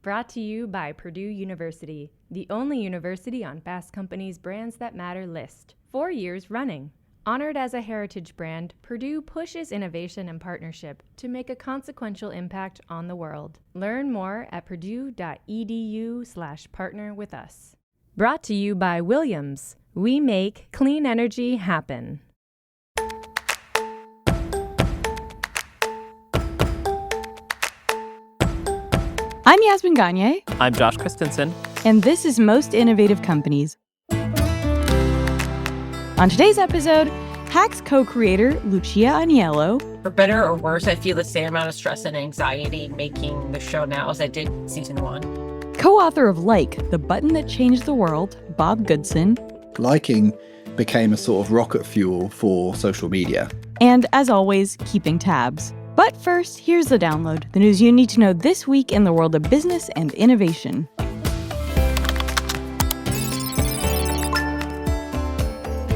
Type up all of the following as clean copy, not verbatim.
Brought to you by Purdue University, the only university on Fast Company's Brands That Matter list. 4 years running. Honored as a heritage brand, Purdue pushes innovation and partnership to make a consequential impact on the world. Learn more at purdue.edu/partner with us. Brought to you by Williams. We make clean energy happen. I'm Yasmin Gagne. I'm Josh Christensen. And this is Most Innovative Companies. On today's episode, Hacks co-creator Lucia Aniello. For better or worse, I feel the same amount of stress and anxiety making the show now as I did season 1. Co-author of Like, the Button That Changed the World, Bob Goodson. Liking became a sort of rocket fuel for social media. And as always, keeping tabs. But first, here's the download, the news you need to know this week in the world of business and innovation.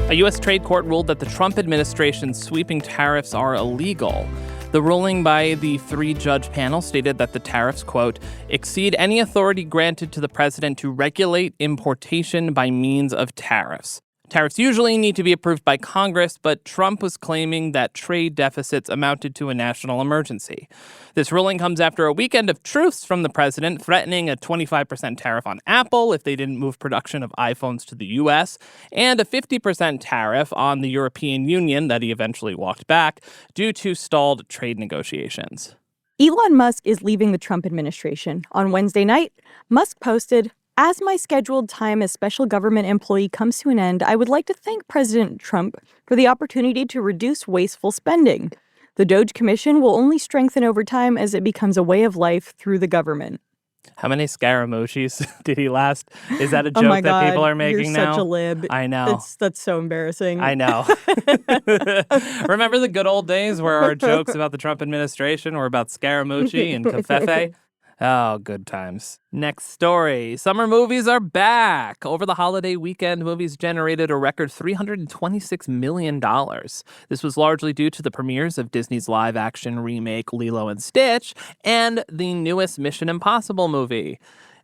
A U.S. trade court ruled that the Trump administration's sweeping tariffs are illegal. The ruling by the 3-judge panel stated that the tariffs, quote, exceed any authority granted to the president to regulate importation by means of tariffs. Tariffs usually need to be approved by Congress, but Trump was claiming that trade deficits amounted to a national emergency. This ruling comes after a weekend of truths from the president threatening a 25% tariff on Apple if they didn't move production of iPhones to the U.S., and a 50% tariff on the European Union that he eventually walked back due to stalled trade negotiations. Elon Musk is leaving the Trump administration. On Wednesday night, Musk posted, "As my scheduled time as special government employee comes to an end, I would like to thank President Trump for the opportunity to reduce wasteful spending. The Doge Commission will only strengthen over time as it becomes a way of life through the government." How many Scaramouches did he last? Is that a joke that people are making you're now? Such a lib. I know. That's so embarrassing. I know. Remember the good old days where our jokes about the Trump administration were about Scaramucci and Covfefe? Oh, good times. Next story. Summer movies are back. Over the holiday weekend, movies generated a record $326 million. This was largely due to the premieres of Disney's live-action remake Lilo and Stitch and the newest Mission Impossible movie.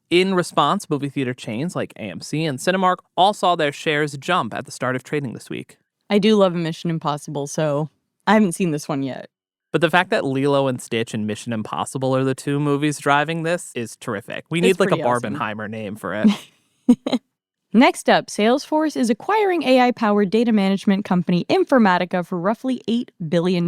In response, movie theater chains like AMC and Cinemark all saw their shares jump at the start of trading this week. I do love Mission Impossible, so I haven't seen this one yet. But the fact that Lilo and Stitch and Mission Impossible are the two movies driving this is terrific. We need like a Barbenheimer name for it. Next up, Salesforce is acquiring AI-powered data management company Informatica for roughly $8 billion.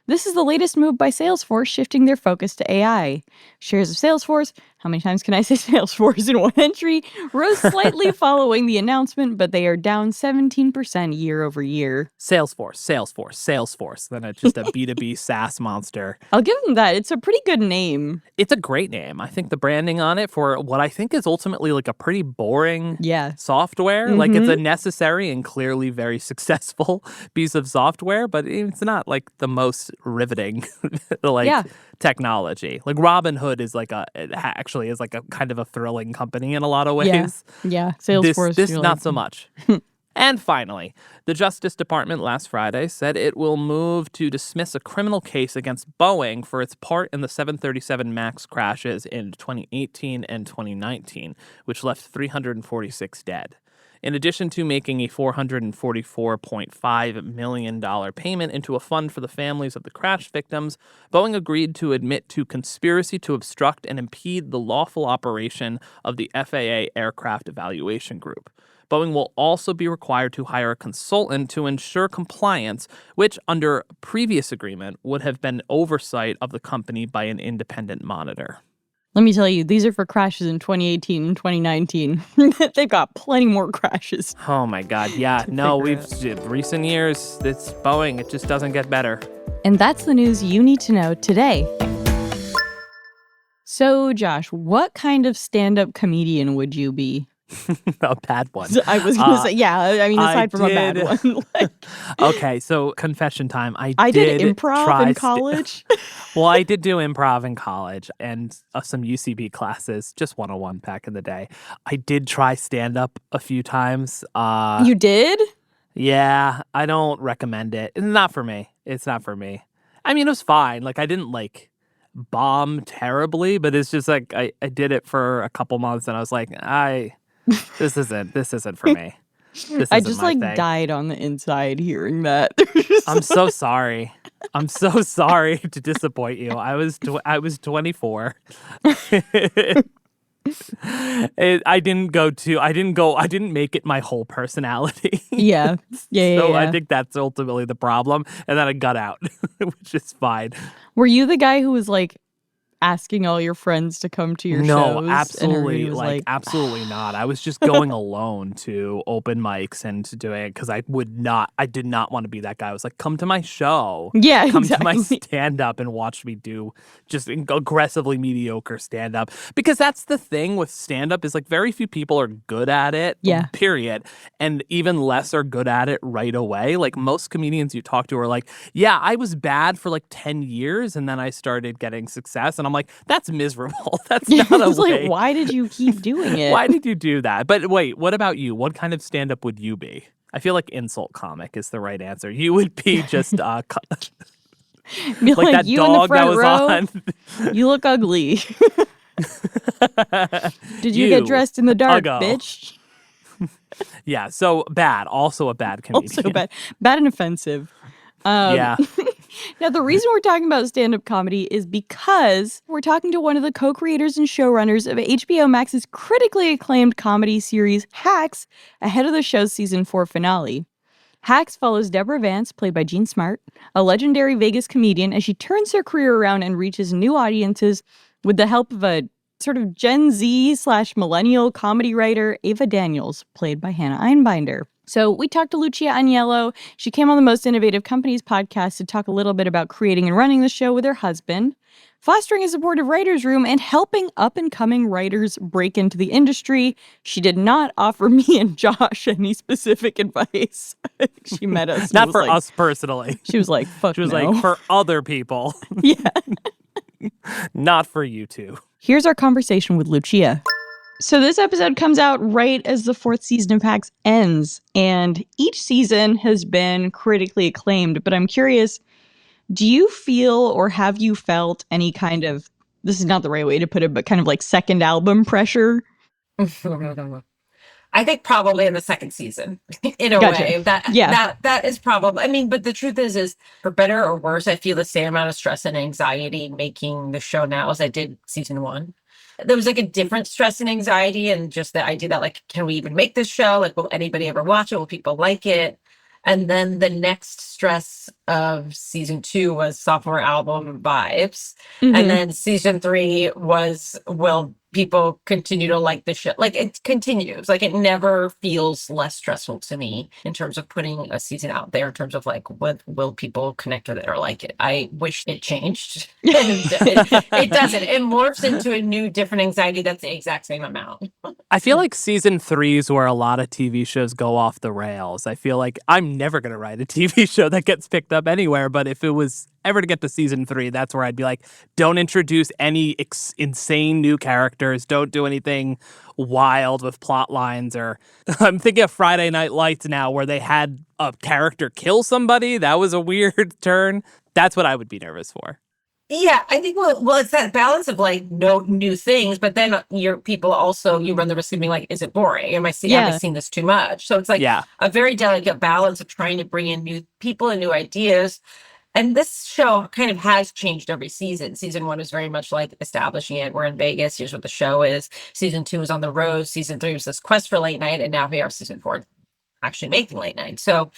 This is the latest move by Salesforce, shifting their focus to AI. Shares of Salesforce, how many times can I say Salesforce in one entry, rose slightly following the announcement, but they are down 17% year over year. Salesforce. Then it's just a B2B SaaS monster. I'll give them that. It's a pretty good name. It's a great name. I think the branding on it for what I think is ultimately like a pretty boring software. Like it's a necessary and clearly very successful piece of software, but it's not like the most riveting technology. Like Robinhood is actually is like a kind of a thrilling company in a lot of ways. Yeah. Salesforce. This not so much. And finally, the Justice Department last Friday said it will move to dismiss a criminal case against Boeing for its part in the 737 MAX crashes in 2018 and 2019, which left 346 dead. In addition to making a $444.5 million payment into a fund for the families of the crash victims, Boeing agreed to admit to conspiracy to obstruct and impede the lawful operation of the FAA Aircraft Evaluation Group. Boeing will also be required to hire a consultant to ensure compliance, which under previous agreement would have been oversight of the company by an independent monitor. Let me tell you, these are for crashes in 2018 and 2019. They've got plenty more crashes. Oh my God, yeah. No, recent years, it's Boeing. It just doesn't get better. And that's the news you need to know today. So, Josh, what kind of stand-up comedian would you be? A bad one. I was going to say, aside from a bad one. Okay, so confession time. I did improv in college. Well, I did do improv in college and some UCB classes, just 101 back in the day. I did try stand-up a few times. You did? Yeah, I don't recommend it. It's not for me. I mean, it was fine. Like, I didn't, bomb terribly, but it's just like I did it for a couple months and I was like, this isn't for me. This I isn't just my like thing. died on the inside hearing that. I'm so sorry. I'm so sorry to disappoint you. I was 24. I didn't make it my whole personality. Yeah. So I Yeah. think that's ultimately the problem. And then I got out, which is fine. Were you the guy who was like asking all your friends to come to your No, shows? absolutely, And was absolutely not. I was just going alone to open mics and to doing it because I did not want to be that guy. I was like, come to my show. Yeah, Come to my exactly. stand-up and watch me do just aggressively mediocre stand-up. Because that's the thing with stand-up is like very few people are good at it, Yeah. period. And even less are good at it right away. Like most comedians you talk to are like, yeah, I was bad for like 10 years and then I started getting success. And I'm like, that's miserable. That's not a It's way. like, why did you keep doing it? Why did you do that? But wait, what about you? What kind of stand-up would you be? I feel like insult comic is the right answer. You would be just Be like that you in the dog that front was row, on. you look ugly. Did you get dressed in the dark, Uggo. bitch? Yeah, so bad. Also a bad comedian. Also bad and offensive. Yeah. Now, the reason we're talking about stand-up comedy is because we're talking to one of the co-creators and showrunners of HBO Max's critically acclaimed comedy series Hacks ahead of the show's season 4 finale. Hacks follows Deborah Vance, played by Jean Smart, a legendary Vegas comedian, as she turns her career around and reaches new audiences with the help of a sort of Gen Z/millennial comedy writer, Ava Daniels, played by Hannah Einbinder. So we talked to Lucia Aniello. She came on the Most Innovative Companies podcast to talk a little bit about creating and running the show with her husband, fostering a supportive writer's room, and helping up-and-coming writers break into the industry. She did not offer me and Josh any specific advice. She met us. Not for us personally. She was like, fuck She was no. like, for other people. Yeah. Not for you two. Here's our conversation with Lucia. So this episode comes out right as the 4th season of Hacks ends, and each season has been critically acclaimed, but I'm curious, do you feel or have you felt any kind of, this is not the right way to put it, but kind of like second album pressure? I think probably in the second season, in a Gotcha. way. That is probably, I mean, but the truth is for better or worse, I feel the same amount of stress and anxiety making the show now as I did season 1. There was like a different stress and anxiety and just the idea that like, can we even make this show? Like, will anybody ever watch it? Will people like it? And then the next stress of season 2 was sophomore album vibes. Mm-hmm. And then season 3 was, will people continue to like the show? Like it continues. Like it never feels less stressful to me in terms of putting a season out there in terms of like, what will people connect with it or like it? I wish it changed. It doesn't. It morphs into a new different anxiety that's the exact same amount. I feel like season 3 is where a lot of TV shows go off the rails. I feel like I'm never going to write a TV show that gets picked up anywhere, but if it was ever to get to season 3, that's where I'd be like, don't introduce any insane new characters. Don't do anything wild with plot lines. Or I'm thinking of Friday Night Lights now where they had a character kill somebody. That was a weird turn. That's what I would be nervous for. Yeah, I think well, it's that balance of like no new things, but then your people also you run the risk of being like, is it boring? Have I seen this too much? So it's like a very delicate balance of trying to bring in new people and new ideas. And this show kind of has changed every season. Season 1 is very much like establishing it. We're in Vegas. Here's what the show is. Season 2 is on the road. Season 3 was this quest for late night. And now we are season 4 actually making late night. So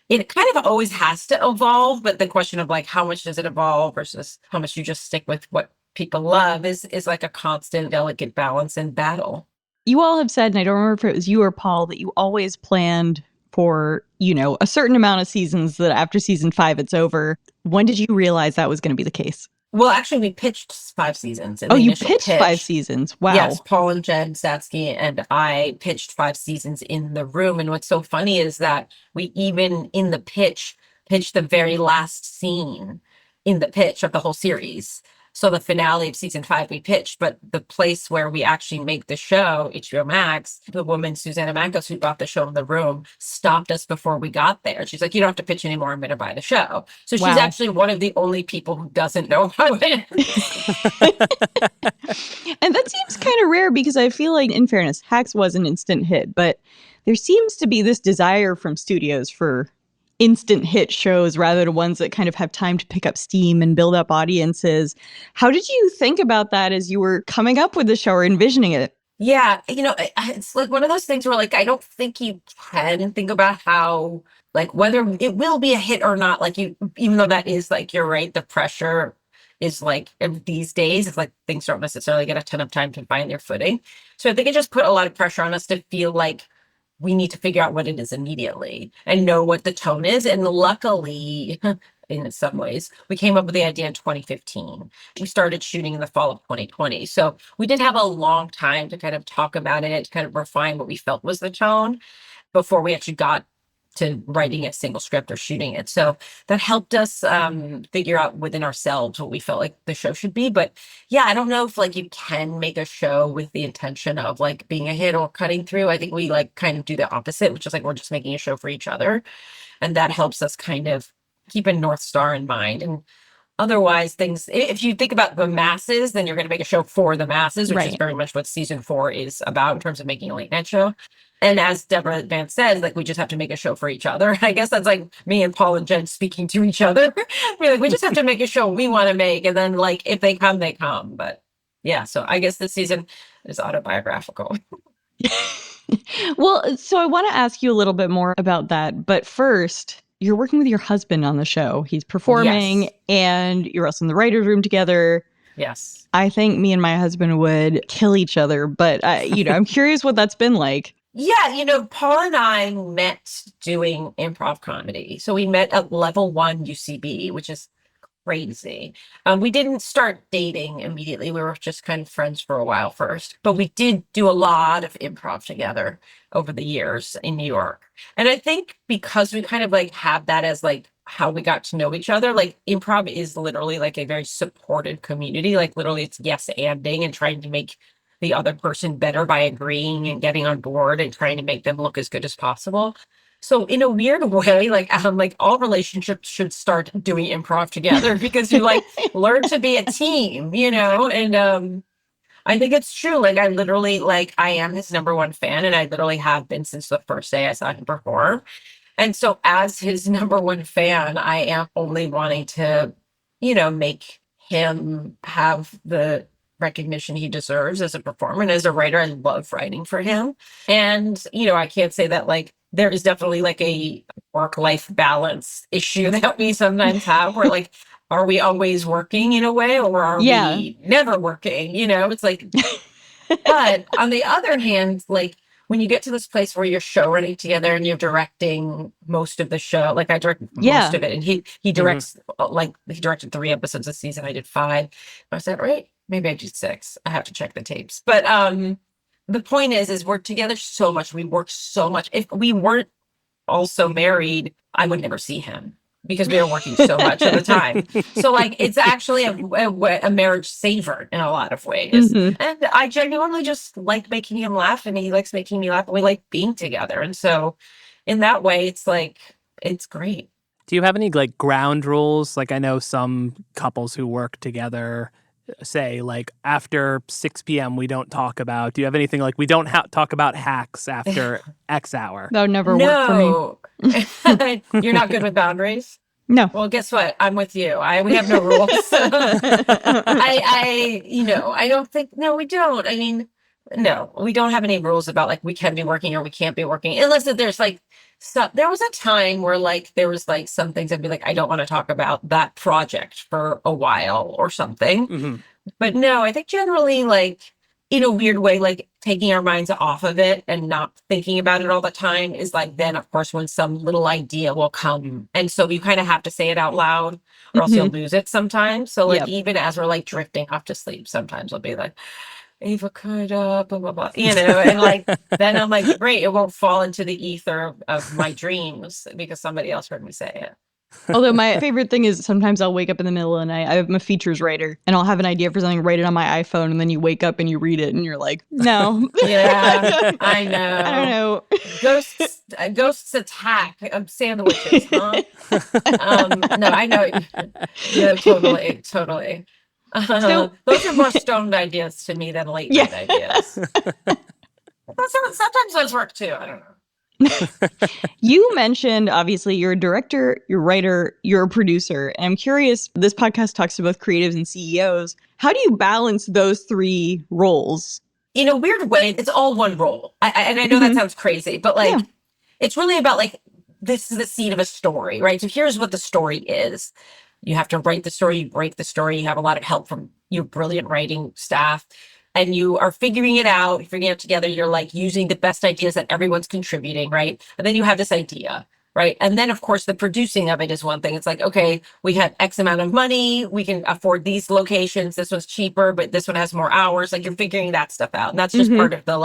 it kind of always has to evolve. But the question of like, how much does it evolve versus how much you just stick with what people love is like a constant delicate balance and battle. You all have said, and I don't remember if it was you or Paul, that you always planned for, a certain amount of seasons, that after season 5, it's over. When did you realize that was going to be the case? Well, actually, we pitched 5 seasons. You pitched 5 seasons. Wow. Yes, Paul and Jen Statsky and I pitched 5 seasons in the room. And what's so funny is that we even in the pitched the very last scene in the pitch of the whole series. So the finale of season 5 we pitched, but the place where we actually make the show, HBO Max, the woman, Susanna Mankos, who bought the show in the room, stopped us before we got there. She's like, you don't have to pitch anymore. I'm going to buy the show. So she's actually one of the only people who doesn't know how it is. And that seems kind of rare because I feel like, in fairness, Hacks was an instant hit, but there seems to be this desire from studios for instant hit shows rather than ones that kind of have time to pick up steam and build up audiences. How did you think about that as you were coming up with the show or envisioning it? Yeah, it's like one of those things where like I don't think you can think about how like whether it will be a hit or not. Like even though that is like you're right, the pressure is like these days it's like things don't necessarily get a ton of time to find their footing. So I think it just put a lot of pressure on us to feel like we need to figure out what it is immediately and know what the tone is. And luckily, in some ways, we came up with the idea in 2015. We started shooting in the fall of 2020. So we did have a long time to kind of talk about it, to kind of refine what we felt was the tone before we actually got to writing a single script or shooting it. So that helped us figure out within ourselves what we felt like the show should be. But yeah, I don't know if like you can make a show with the intention of like being a hit or cutting through. I think we like kind of do the opposite, which is like we're just making a show for each other. And that helps us kind of keep a North Star in mind. And otherwise things, if you think about the masses, then you're going to make a show for the masses, which is very much what season 4 is about in terms of making a late night show. And as Deborah Vance says, like, we just have to make a show for each other. I guess that's like me and Paul and Jen speaking to each other. We're like, we just have to make a show we want to make. And then like, if they come, they come. But yeah, so I guess this season is autobiographical. Well, so I want to ask you a little bit more about that. But first, you're working with your husband on the show. He's performing and you're also in the writer's room together. Yes. I think me and my husband would kill each other, but I'm curious what that's been like. Yeah, Paul and I met doing improv comedy. So we met at level 1 UCB, which is crazy. We didn't start dating immediately. We were just kind of friends for a while first, but we did do a lot of improv together over the years in New York. And I think because we kind of like have that as like how we got to know each other, like improv is literally like a very supported community. Like literally it's yes anding and trying to make the other person better by agreeing and getting on board and trying to make them look as good as possible. So in a weird way, like all relationships should start doing improv together because you like learn to be a team, and I think it's true. Like I literally I am his number 1 fan and I literally have been since the first day I saw him perform. And so as his number 1 fan, I am only wanting to, make him have the recognition he deserves as a performer and as a writer. I love writing for him. And, I can't say that there is definitely a work-life balance issue that we sometimes have where are we always working in a way or are we never working? It's but on the other hand, when you get to this place where you're show running together and you're directing most of the show, I direct most of it and he directs, he directed 3 episodes this season. I did 5. I said, right? Maybe I did 6. I have to check the tapes. But the point is we're together so much. We work so much. If we weren't also married, I would never see him because we were working so much at the time. So it's actually a marriage saver in a lot of ways. Mm-hmm. And I genuinely just like making him laugh and he likes making me laugh. And we like being together. And so in that way, it's great. Do you have any ground rules? I know some couples who work together say after 6 p.m. we don't talk about. Do you have anything we don't talk about hacks after X hour? That would never work for me. You're not good with boundaries? No. Well, guess what? I'm with you. We have no rules. I don't think, no, we don't. I mean, no, we don't have any rules about we can be working or we can't be working unless there's so there was a time where there was some things I'd be I don't want to talk about that project for a while or something. Mm-hmm. But no, I think generally in a weird way, taking our minds off of it and not thinking about it all the time is then of course when some little idea will come. And so you kind of have to say it out loud or else you'll lose it sometimes. So even as we're drifting off to sleep, sometimes I'll be Ava could blah blah blah, and then I'm great, it won't fall into the ether of my dreams because somebody else heard me say it. Although my favorite thing is sometimes I'll wake up in the middle of the night. I'm a features writer, and I'll have an idea for something, write it on my iPhone, and then you wake up and you read it, and you're like, no. Yeah, I know. I don't know. Ghosts attack sandwiches, huh? No, I know. Yeah, totally. Those are more stoned ideas to me than late night ideas. Sometimes those work too. I don't know. You mentioned, obviously, you're a director, you're a writer, you're a producer. And I'm curious, this podcast talks to both creatives and CEOs. How do you balance those three roles? In a weird way, it's all one role. And I know that sounds crazy, but it's really about this is the seed of a story, right? So here's what the story is. You have to write the story, you break the story, you have a lot of help from your brilliant writing staff. And you are figuring it out, together. You're using the best ideas that everyone's contributing, right? And then you have this idea, right? And then, of course, the producing of it is one thing. It's okay, we have X amount of money. We can afford these locations. This one's cheaper, but this one has more hours. You're figuring that stuff out. And that's just part of the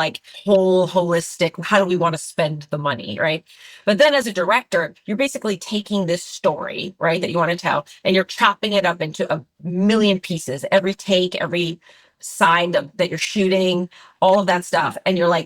whole holistic, how do we want to spend the money, right? But then as a director, you're basically taking this story, right, that you want to tell, and you're chopping it up into a million pieces, every take, every side that you're shooting, all of that stuff. And you're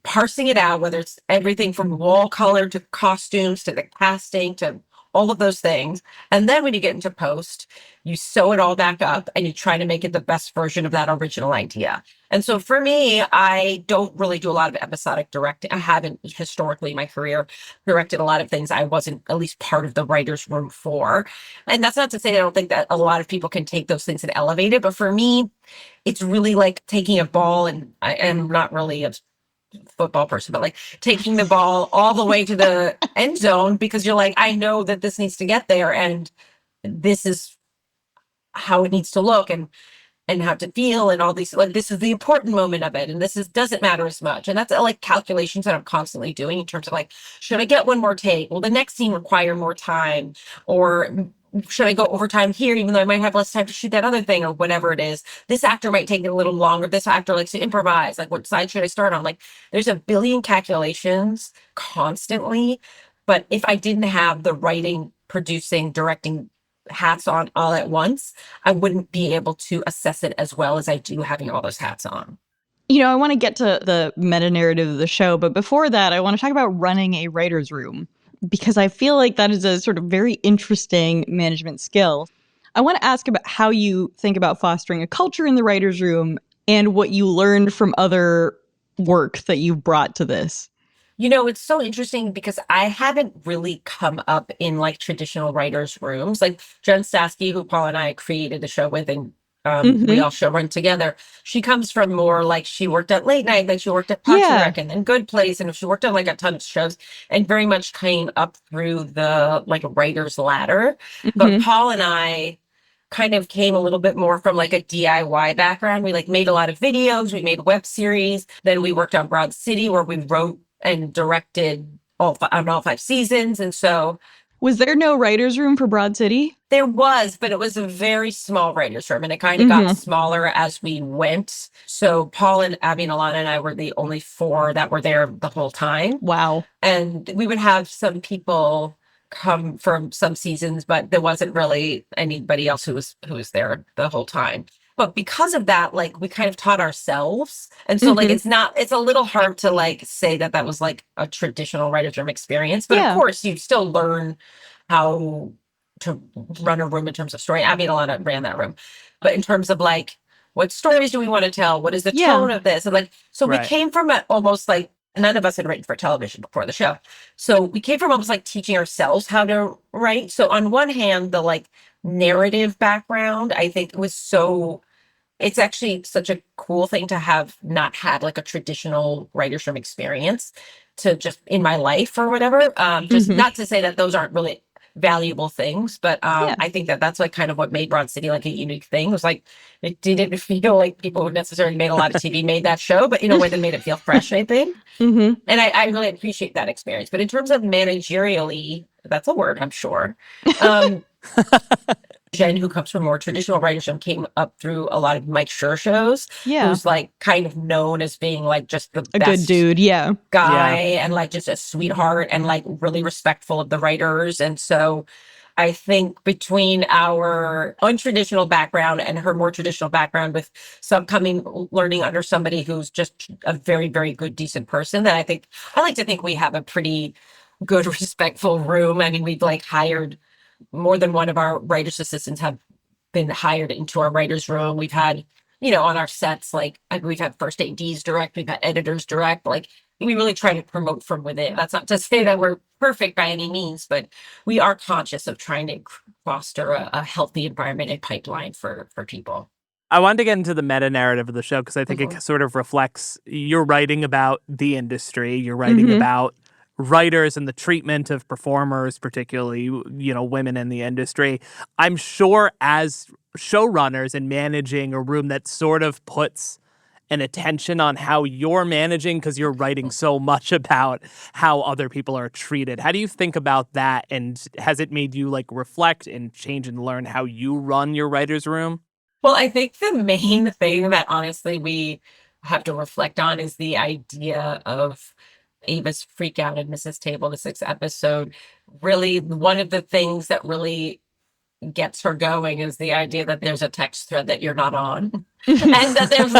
parsing it out, whether it's everything from wall color to costumes to the casting to all of those things. And then when you get into post, you sew it all back up and you try to make it the best version of that original idea. And so for me, I don't really do a lot of episodic directing. I haven't historically in my career directed a lot of things I wasn't at least part of the writer's room for. And that's not to say I don't think that a lot of people can take those things and elevate it. But for me, it's really taking a ball, and I am not really a football person, but taking the ball all the way to the end zone, because you're I know that this needs to get there, and this is how it needs to look and how to feel, and all these this is the important moment of it, and this doesn't matter as much. And that's calculations that I'm constantly doing in terms of should I get one more take? Will the next scene require more time? Or should I go overtime here, even though I might have less time to shoot that other thing, or whatever it is? This actor might take it a little longer. This actor likes to improvise. What side should I start on? There's a billion calculations constantly. But if I didn't have the writing, producing, directing hats on all at once, I wouldn't be able to assess it as well as I do having all those hats on. I want to get to the meta narrative of the show, but before that, I want to talk about running a writer's room, because I feel like that is a sort of very interesting management skill. I want to ask about how you think about fostering a culture in the writer's room and what you learned from other work that you've brought to this. It's so interesting because I haven't really come up in traditional writers' rooms. Jen Statsky, who Paul and I created the show with, and we all show run together. She comes from more she worked at Late Night, then she worked at Parks and Rec, and then Good Place, and she worked on a ton of shows, and very much came up through the writer's ladder. But Paul and I kind of came a little bit more from a DIY background. We made a lot of videos, we made web series, then we worked on Broad City, where we wrote and directed all 5 seasons. And so was there no writer's room for Broad City? There was, but it was a very small writer's room, and it kind of got smaller as we went. So Paul and Abby and Alana and I were the only 4 that were there the whole time. Wow. And we would have some people come from some seasons, but there wasn't really anybody else who was there the whole time. But because of that, we kind of taught ourselves. And so it's a little hard to say that was a traditional writer's room experience. But of course, you still learn how to run a room in terms of story. Abby and Alana ran that room. But in terms of what stories do we want to tell? What is the tone of this? And so we came from almost none of us had written for television before the show. So we came from almost teaching ourselves how to write. So on one hand, the narrative background, I think it's actually such a cool thing to have not had a traditional writer's room experience to just in my life or whatever. Just not to say that those aren't really valuable things, but I think that's kind of what made Broad City a unique thing. It was it didn't feel like people who necessarily made a lot of TV made that show, but in a way that made it feel fresh, I think. And I really appreciate that experience. But in terms of managerially, that's a word, I'm sure. Jen, who comes from more traditional writership, came up through a lot of Mike Schur shows. Yeah. Who's like kind of known as being like just the A best good dude, yeah. guy and like just a sweetheart and like really respectful of the writers. And so I think between our untraditional background and her more traditional background with learning under somebody who's just a very, very good, decent person, that I like to think we have a pretty good, respectful room. I mean, we've like hired more than one of our writers' assistants have been hired into our writers' room. We've had, on our sets, like we've had first ADs direct, we've had editors direct, like we really try to promote from within. That's not to say that we're perfect by any means, but we are conscious of trying to foster a healthy environment and pipeline for people. I wanted to get into the meta narrative of the show because I think it sort of reflects, you're writing about the industry, you're writing about writers and the treatment of performers, particularly, women in the industry. I'm sure as showrunners and managing a room that sort of puts an attention on how you're managing, because you're writing so much about how other people are treated. How do you think about that? And has it made you like reflect and change and learn how you run your writer's room? Well, I think the main thing that honestly we have to reflect on is the idea of Ava's freak out in Mrs. Table, the 6th episode. Really, one of the things that really gets her going is the idea that there's a text thread that you're not on. And that there's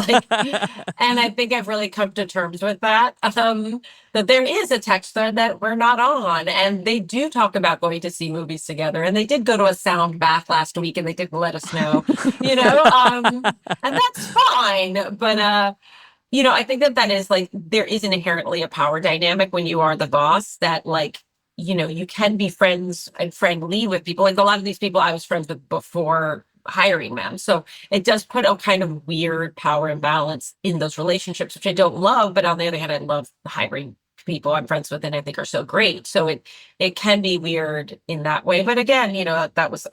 and I think I've really come to terms with that, that there is a text thread that we're not on. And they do talk about going to see movies together. And they did go to a sound bath last week and they didn't let us know, and that's fine. But, I think that is like, there is inherently a power dynamic when you are the boss that like, you can be friends and friendly with people. Like a lot of these people I was friends with before hiring them. So it does put a kind of weird power imbalance in those relationships, which I don't love. But on the other hand, I love hiring people I'm friends with and I think are so great. So it can be weird in that way. But again, that was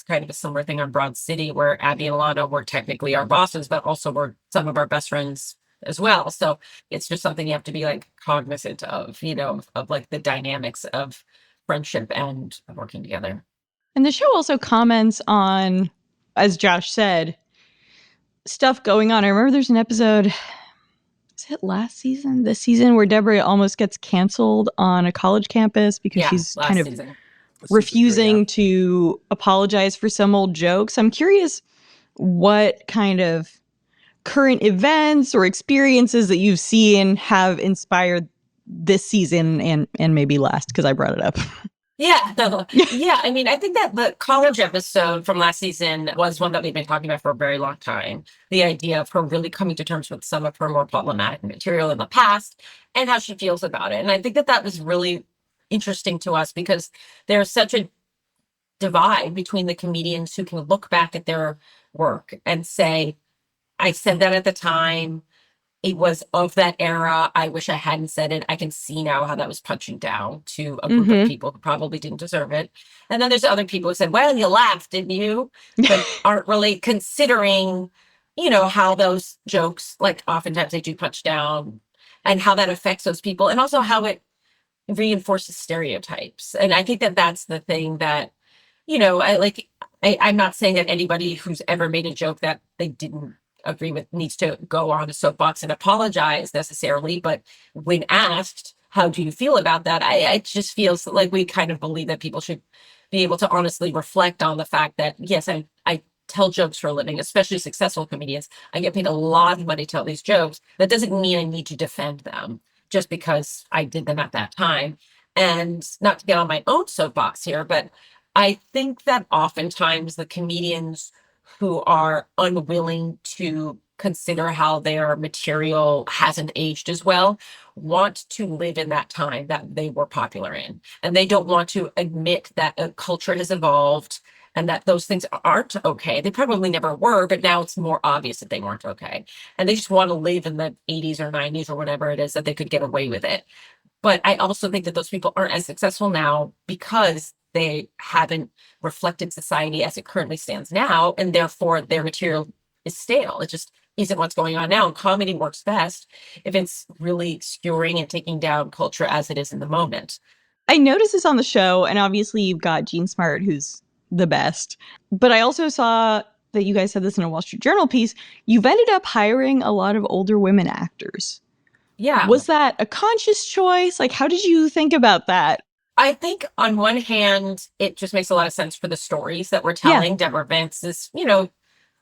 kind of a similar thing on Broad City where Abby and Lana were technically our bosses, but also were some of our best friends as well. So it's just something you have to be like cognizant of, of like the dynamics of friendship and working together. And the show also comments on, as Josh said, stuff going on. I remember there's an episode, was it this season, where Deborah almost gets canceled on a college campus because she's kind of refusing to apologize for some old jokes. I'm curious what kind of current events or experiences that you've seen have inspired this season and maybe last, because I brought it up. Yeah. I mean, I think that the college episode from last season was one that we've been talking about for a very long time. The idea of her really coming to terms with some of her more problematic material in the past and how she feels about it. And I think that was really interesting to us because there's such a divide between the comedians who can look back at their work and say, I said that at the time. It was of that era. I wish I hadn't said it. I can see now how that was punching down to a group of people who probably didn't deserve it. And then there's other people who said, well, you laughed, didn't you? But aren't really considering, how those jokes, like oftentimes they do punch down and how that affects those people and also how it reinforces stereotypes. And I think that that's the thing that, I'm not saying that anybody who's ever made a joke that they didn't agree with needs to go on a soapbox and apologize necessarily. But when asked, how do you feel about that? I just feels like we kind of believe that people should be able to honestly reflect on the fact that, yes, I tell jokes for a living, especially successful comedians. I get paid a lot of money to tell these jokes. That doesn't mean I need to defend them just because I did them at that time. And not to get on my own soapbox here, but I think that oftentimes the comedians who are unwilling to consider how their material hasn't aged as well want to live in that time that they were popular in. And they don't want to admit that a culture has evolved and that those things aren't okay. They probably never were, but now it's more obvious that they weren't okay. And they just want to live in the 80s or 90s or whatever it is that they could get away with it. But I also think that those people aren't as successful now because they haven't reflected society as it currently stands now, and therefore their material is stale. It just isn't what's going on now. And comedy works best if it's really skewering and taking down culture as it is in the moment. I noticed this on the show, and obviously you've got Gene Smart, who's the best. But I also saw that you guys said this in a Wall Street Journal piece. You've ended up hiring a lot of older women actors. Yeah. Was that a conscious choice? Like, how did you think about that? I think on one hand, it just makes a lot of sense for the stories that we're telling. Yeah. Deborah Vance's,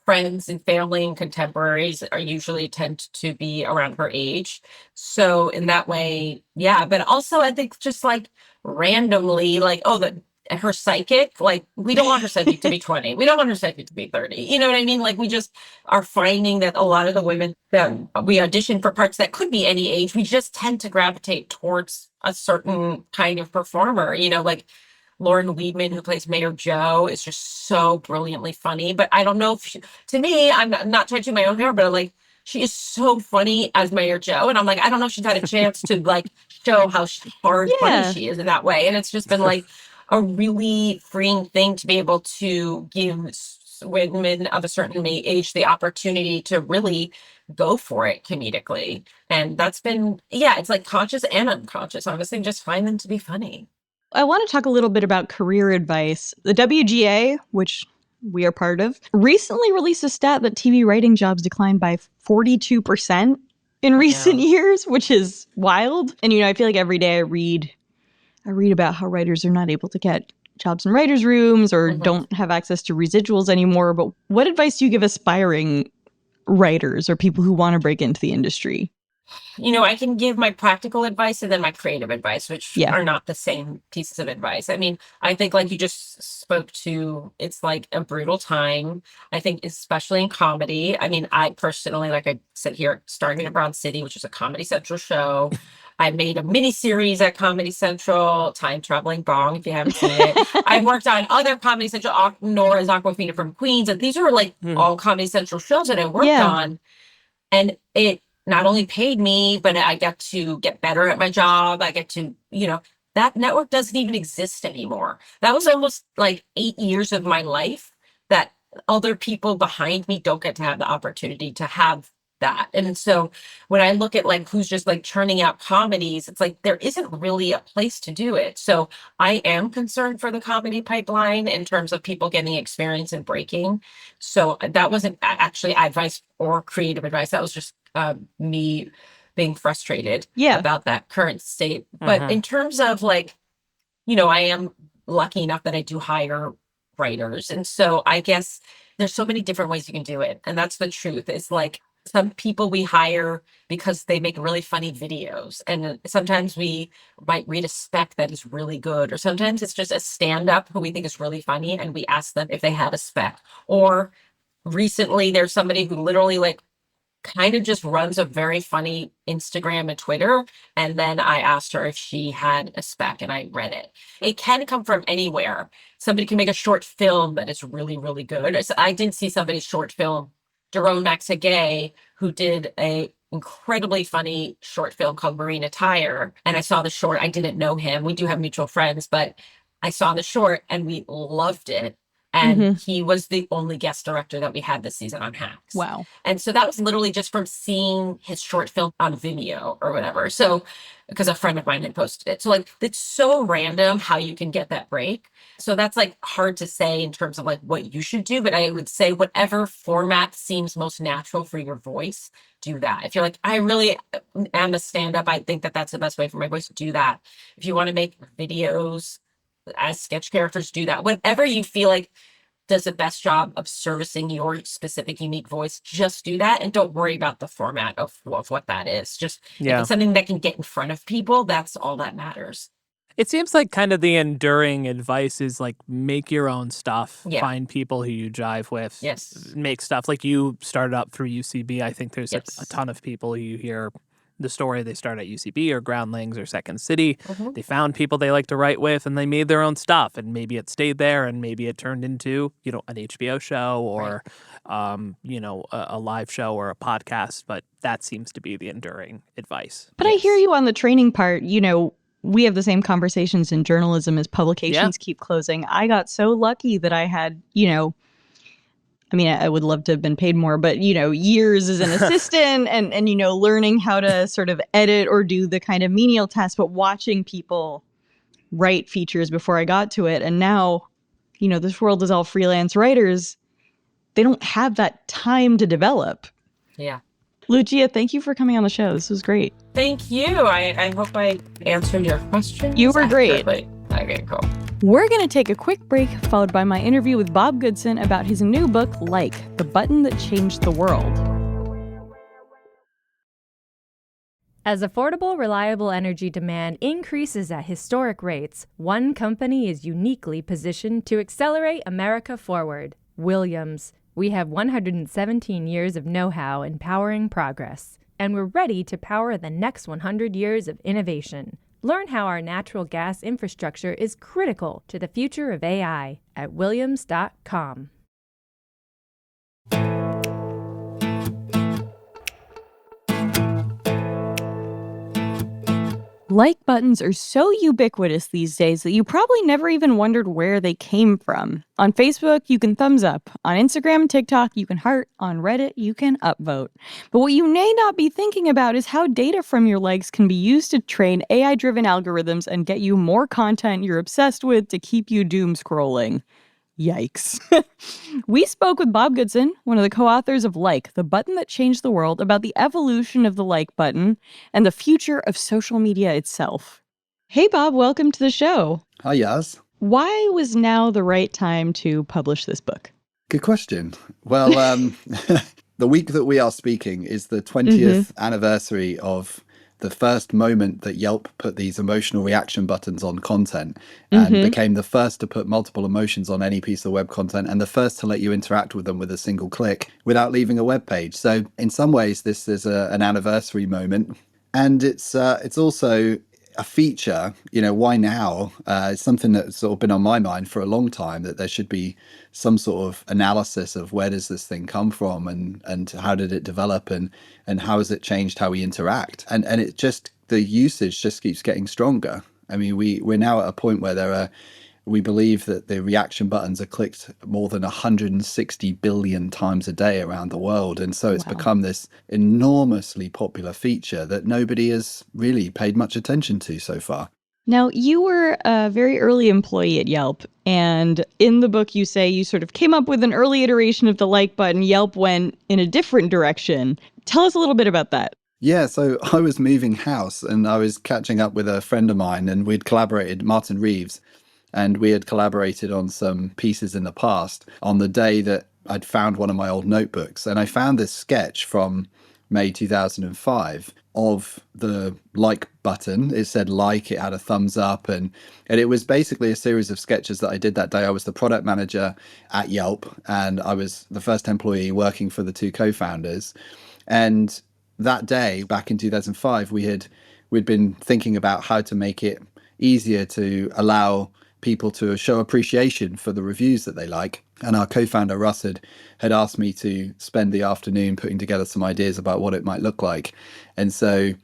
friends and family and contemporaries are usually tend to be around her age. So in that way, yeah. But also I think just like randomly, like, her psychic, like we don't want her psychic to be 20. We don't want her psychic to be 30. You know what I mean? Like we just are finding that a lot of the women that we audition for parts that could be any age, we just tend to gravitate towards a certain kind of performer, like Lauren Weedman, who plays Mayor Joe, is just so brilliantly funny. But I don't know if to me, I'm not trying to do my own hair, but like she is so funny as Mayor Joe. And I'm like, I don't know if she's had a chance to like show how hard funny she is in that way. And it's just been like a really freeing thing to be able to give women of a certain age the opportunity to really go for it comedically. And that's been, it's like conscious and unconscious. Honestly, just find them to be funny. I want to talk a little bit about career advice. The WGA, which we are part of, recently released a stat that TV writing jobs declined by 42% in recent years, which is wild. And, I feel like every day I read about how writers are not able to get jobs in writers' rooms or don't have access to residuals anymore. But what advice do you give aspiring writers or people who want to break into the industry? I can give my practical advice and then my creative advice, which are not the same pieces of advice. I mean, I think like you just spoke to, it's like a brutal time. I think especially in comedy. I mean, I personally, like I said here, starting at Broad City, which is a Comedy Central show. I made a mini series at Comedy Central, Time Traveling Bong, if you haven't seen it. I've worked on other Comedy Central, Nora's Aquafina from Queens. And these are like all Comedy Central shows that I worked on. And it not only paid me, but I got to get better at my job. I get to, that network doesn't even exist anymore. That was almost like 8 years of my life that other people behind me don't get to have the opportunity to have that. And so when I look at like who's just like churning out comedies, it's like there isn't really a place to do it. So I am concerned for the comedy pipeline in terms of people getting experience and breaking. So that wasn't actually advice or creative advice. That was just me being frustrated about that current state. But in terms of like, I am lucky enough that I do hire writers. And so I guess there's so many different ways you can do it. And that's the truth. It's like some people we hire because they make really funny videos. And sometimes we might read a spec that is really good. Or sometimes it's just a stand-up who we think is really funny and we ask them if they have a spec. Or recently there's somebody who literally like kind of just runs a very funny Instagram and Twitter. And then I asked her if she had a spec and I read it. It can come from anywhere. Somebody can make a short film that is really, really good. I did see somebody's short film, Jerome Maxagay, who did a incredibly funny short film called Marina Tire. And I saw the short. I didn't know him. We do have mutual friends, but I saw the short and we loved it. And he was the only guest director that we had this season on Hacks. Wow. And so that was literally just from seeing his short film on Vimeo or whatever. So, because a friend of mine had posted it. So like, it's so random how you can get that break. So that's like hard to say in terms of like what you should do. But I would say whatever format seems most natural for your voice, do that. If you're like, I really am a stand-up, I think that that's the best way for my voice to do that. If you want to make videos as sketch characters, do that. Whatever you feel like does the best job of servicing your specific unique voice, just do that. And don't worry about the format of what that is. Just if it's something that can get in front of people, that's all that matters. It seems like kind of the enduring advice is like make your own stuff, find people who you jive with, make stuff. Like you started up through UCB. I think there's a ton of people you hear the story, they start at UCB or Groundlings or Second City. They found people they like to write with and they made their own stuff, and maybe it stayed there and maybe it turned into, an HBO show or, a live show or a podcast. But that seems to be the enduring advice. But I hear you on the training part. We have the same conversations in journalism as publications keep closing. I got so lucky that I had, I would love to have been paid more, but, years as an assistant and learning how to sort of edit or do the kind of menial tasks, but watching people write features before I got to it. And now, this world is all freelance writers, they don't have that time to develop. Yeah. Lucia, thank you for coming on the show. This was great. Thank you. I hope I answered your question. You were great. Okay, cool. We're going to take a quick break, followed by my interview with Bob Goodson about his new book, Like, the Button That Changed the World. As affordable, reliable energy demand increases at historic rates, one company is uniquely positioned to accelerate America forward: Williams. We have 117 years of know-how in powering progress, and we're ready to power the next 100 years of innovation. Learn how our natural gas infrastructure is critical to the future of AI at williams.com. Like buttons are so ubiquitous these days that you probably never even wondered where they came from. On Facebook, you can thumbs up. On Instagram and TikTok, you can heart. On Reddit, you can upvote. But what you may not be thinking about is how data from your likes can be used to train AI-driven algorithms and get you more content you're obsessed with to keep you doom scrolling. Yikes. We spoke with Bob Goodson, one of the co-authors of Like, the Button That Changed the World, about the evolution of the like button and the future of social media itself. Hey, Bob, welcome to the show. Hi, Yas. Why was now the right time to publish this book? Good question. Well, the week that we are speaking is the 20th anniversary of the first moment that Yelp put these emotional reaction buttons on content and became the first to put multiple emotions on any piece of web content and the first to let you interact with them with a single click without leaving a web page. So in some ways, this is an anniversary moment. And it's also a feature. Why now? It's something that's sort of been on my mind for a long time, that there should be some sort of analysis of where does this thing come from and how did it develop and how has it changed how we interact? And it just, the usage just keeps getting stronger. I mean, we're now at a point where we believe that the reaction buttons are clicked more than 160 billion times a day around the world. And so it's become this enormously popular feature that nobody has really paid much attention to so far. Now, you were a very early employee at Yelp, and in the book you say you sort of came up with an early iteration of the like button. Yelp went in a different direction. Tell us a little bit about that. Yeah, so I was moving house and I was catching up with a friend of mine, and we'd collaborated, Martin Reeves, and we had collaborated on some pieces in the past on the day that I'd found one of my old notebooks. And I found this sketch from May 2005 of the like button. It said like, it had a thumbs up, and it was basically a series of sketches that I did that day. I was the product manager at Yelp, and I was the first employee working for the two co-founders. And that day, back in 2005, we'd been thinking about how to make it easier to allow people to show appreciation for the reviews that they like. And our co-founder, Russ, had asked me to spend the afternoon putting together some ideas about what it might look like. And so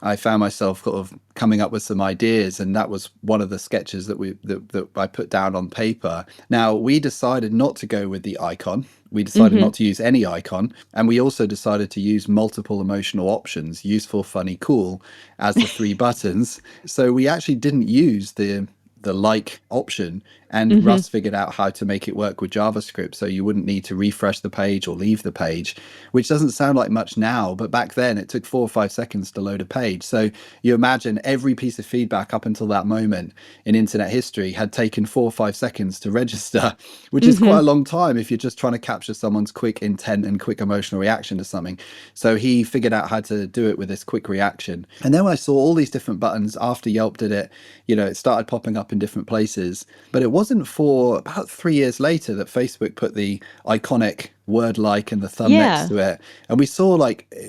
I found myself sort of coming up with some ideas, and that was one of the sketches that I put down on paper. Now, we decided not to go with the icon. We decided not to use any icon. And we also decided to use multiple emotional options, useful, funny, cool, as the three buttons. So we actually didn't use the like option, and Russ figured out how to make it work with JavaScript so you wouldn't need to refresh the page or leave the page, which doesn't sound like much now, but back then it took 4 or 5 seconds to load a page. So you imagine every piece of feedback up until that moment in internet history had taken 4 or 5 seconds to register, which is quite a long time if you're just trying to capture someone's quick intent and quick emotional reaction to something. So he figured out how to do it with this quick reaction. And then when I saw all these different buttons after Yelp did it, it started popping up in different places. But it wasn't for about 3 years later that Facebook put the iconic word like and the thumb next to it. And we saw,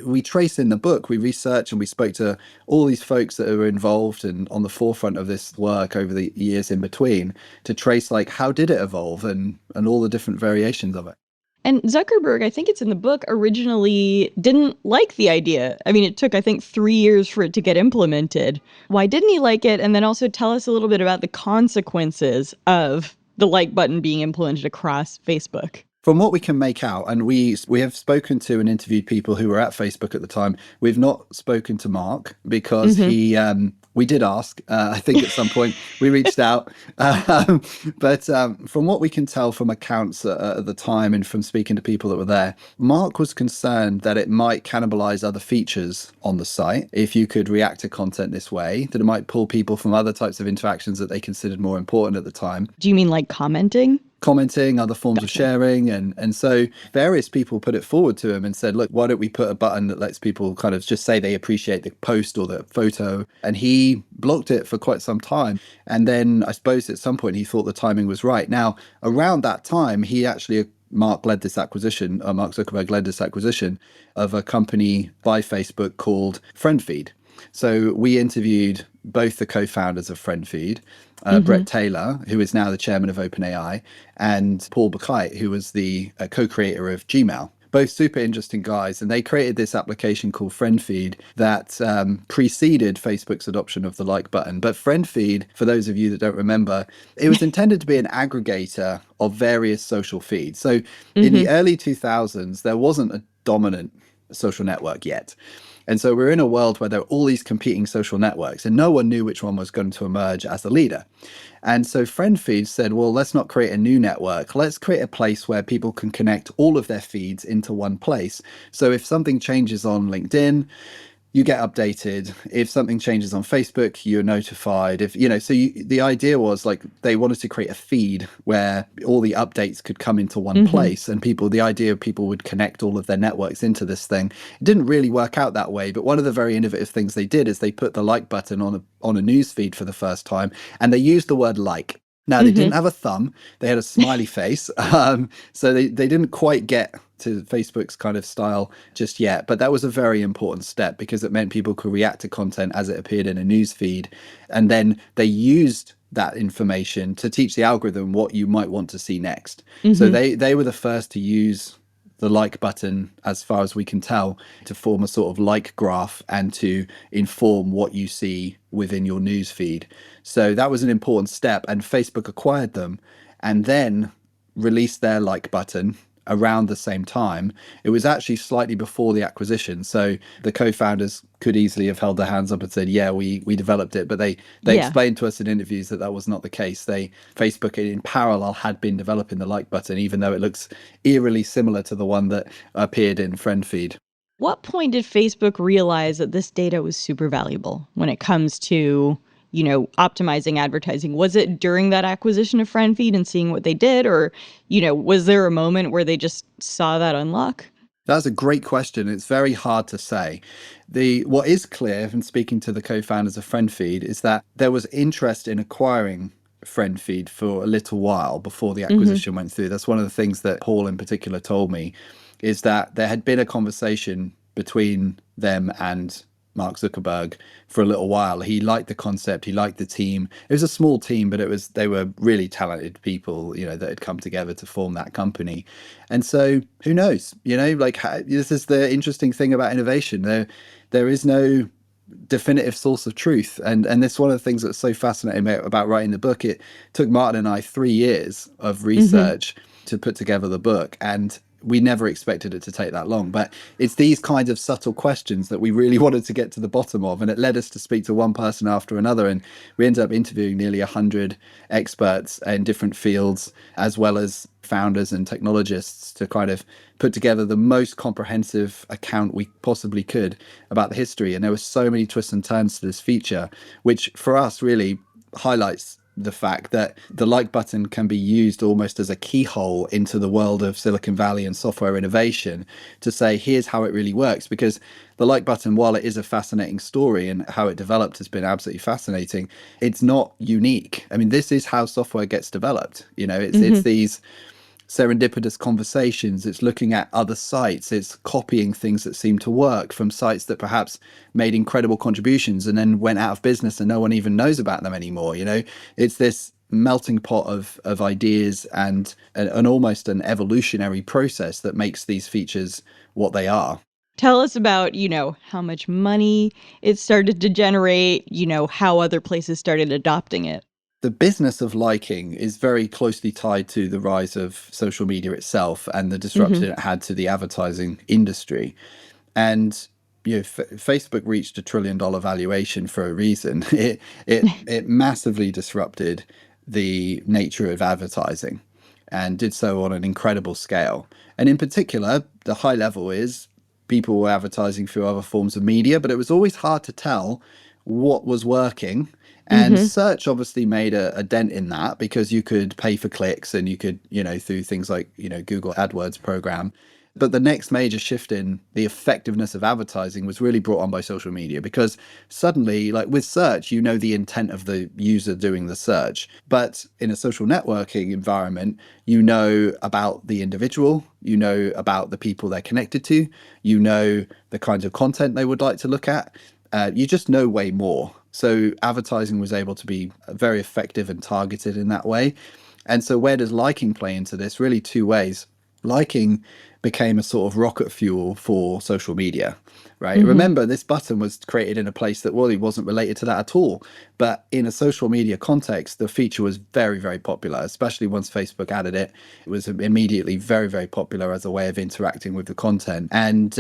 we trace in the book, we researched and we spoke to all these folks that were involved and on the forefront of this work over the years in between to trace how did it evolve and all the different variations of it. And Zuckerberg, I think it's in the book, originally didn't like the idea. I mean, it took, I think, 3 years for it to get implemented. Why didn't he like it? And then also tell us a little bit about the consequences of the like button being implemented across Facebook. From what we can make out, and we have spoken to and interviewed people who were at Facebook at the time, we've not spoken to Mark because we We did ask. I think at some point we reached out. But from what we can tell from accounts at the time and from speaking to people that were there, Mark was concerned that it might cannibalize other features on the site if you could react to content this way, that it might pull people from other types of interactions that they considered more important at the time. Do you mean like commenting? Commenting, other forms of sharing. And so various people put it forward to him and said, look, why don't we put a button that lets people kind of just say they appreciate the post or the photo? And he blocked it for quite some time. And then I suppose at some point he thought the timing was right. Now, around that time, Mark Zuckerberg led this acquisition of a company by Facebook called FriendFeed. So we interviewed both the co-founders of FriendFeed, Brett Taylor, who is now the chairman of OpenAI, and Paul Buchheit, who was the co-creator of Gmail. Both super interesting guys, and they created this application called FriendFeed that preceded Facebook's adoption of the like button. But FriendFeed, for those of you that don't remember, it was intended to be an aggregator of various social feeds. So in the early 2000s, there wasn't a dominant social network yet. And so we're in a world where there are all these competing social networks and no one knew which one was going to emerge as the leader. And so FriendFeed said, well, let's not create a new network. Let's create a place where people can connect all of their feeds into one place. So if something changes on LinkedIn, you get updated. If something changes on Facebook, you're notified. The idea was like they wanted to create a feed where all the updates could come into one place, and the idea of people would connect all of their networks into this thing. It didn't really work out that way, but one of the very innovative things they did is they put the like button on a news feed for the first time, and they used the word like. Now, they didn't have a thumb. They had a smiley face. So they didn't quite get to Facebook's kind of style just yet. But that was a very important step because it meant people could react to content as it appeared in a news feed. And then they used that information to teach the algorithm what you might want to see next. So they were the first to use the like button, as far as we can tell, to form a sort of like graph and to inform what you see within your news feed. So that was an important step, and Facebook acquired them and then released their like button around the same time. It was actually slightly before the acquisition. So the co-founders could easily have held their hands up and said, yeah, we developed it. But they explained to us in interviews that was not the case. Facebook in parallel had been developing the like button, even though it looks eerily similar to the one that appeared in FriendFeed. What point did Facebook realize that this data was super valuable when it comes to, optimizing advertising? Was it during that acquisition of FriendFeed and seeing what they did? Or, was there a moment where they just saw that unlock? That's a great question. It's very hard to say. What is clear from speaking to the co-founders of FriendFeed is that there was interest in acquiring FriendFeed for a little while before the acquisition went through. That's one of the things that Paul in particular told me, is that there had been a conversation between them and Mark Zuckerberg for a little while. He liked the concept. He liked the team. It was a small team, but they were really talented people, that had come together to form that company. And so who knows, this is the interesting thing about innovation. There is no definitive source of truth. And this is one of the things that's so fascinating about writing the book. It took Martin and I 3 years of research to put together the book. And we never expected it to take that long. But it's these kinds of subtle questions that we really wanted to get to the bottom of. And it led us to speak to one person after another. And we ended up interviewing nearly 100 experts in different fields, as well as founders and technologists, to kind of put together the most comprehensive account we possibly could about the history. And there were so many twists and turns to this feature, which for us really highlights the fact that the like button can be used almost as a keyhole into the world of Silicon Valley and software innovation to say, here's how it really works. Because the like button, while it is a fascinating story and how it developed has been absolutely fascinating, it's not unique. I mean, this is how software gets developed. It's these serendipitous conversations. It's looking at other sites. It's copying things that seem to work from sites that perhaps made incredible contributions and then went out of business and no one even knows about them anymore. It's this melting pot of ideas and an almost an evolutionary process that makes these features what they are. Tell us about, how much money it started to generate, how other places started adopting it. The business of liking is very closely tied to the rise of social media itself and the disruption it had to the advertising industry. And Facebook reached $1 trillion valuation for a reason. It massively disrupted the nature of advertising and did so on an incredible scale. And in particular, the high level is people were advertising through other forms of media, but it was always hard to tell what was working. And search obviously made a dent in that, because you could pay for clicks and you could, through things like, Google AdWords program. But the next major shift in the effectiveness of advertising was really brought on by social media, because suddenly, like with search, the intent of the user doing the search. But in a social networking environment, about the individual, about the people they're connected to, the kinds of content they would like to look at. You just know way more. So advertising was able to be very effective and targeted in that way. And so where does liking play into this? Really two ways. Liking became a sort of rocket fuel for social media, right? Remember, this button was created in a place that really wasn't related to that at all. But in a social media context, the feature was very, very popular, especially once Facebook added it. It was immediately very, very popular as a way of interacting with the content. And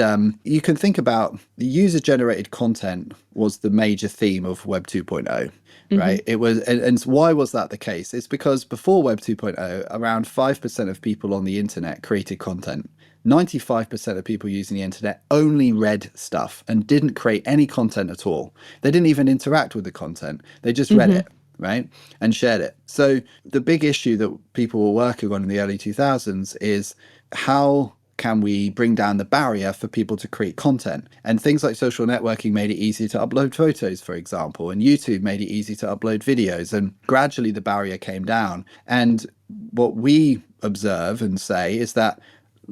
you can think about the user-generated content was the major theme of Web 2.0. Right. It was. And why was that the case? It's because before Web 2.0, around 5% of people on the internet created content. 95% of people using the internet only read stuff and didn't create any content at all. They didn't even interact with the content. They just read it, right? And shared it. So the big issue that people were working on in the early 2000s is how can we bring down the barrier for people to create content? And things like social networking made it easy to upload photos, for example, and YouTube made it easy to upload videos. And gradually the barrier came down. And what we observe and say is that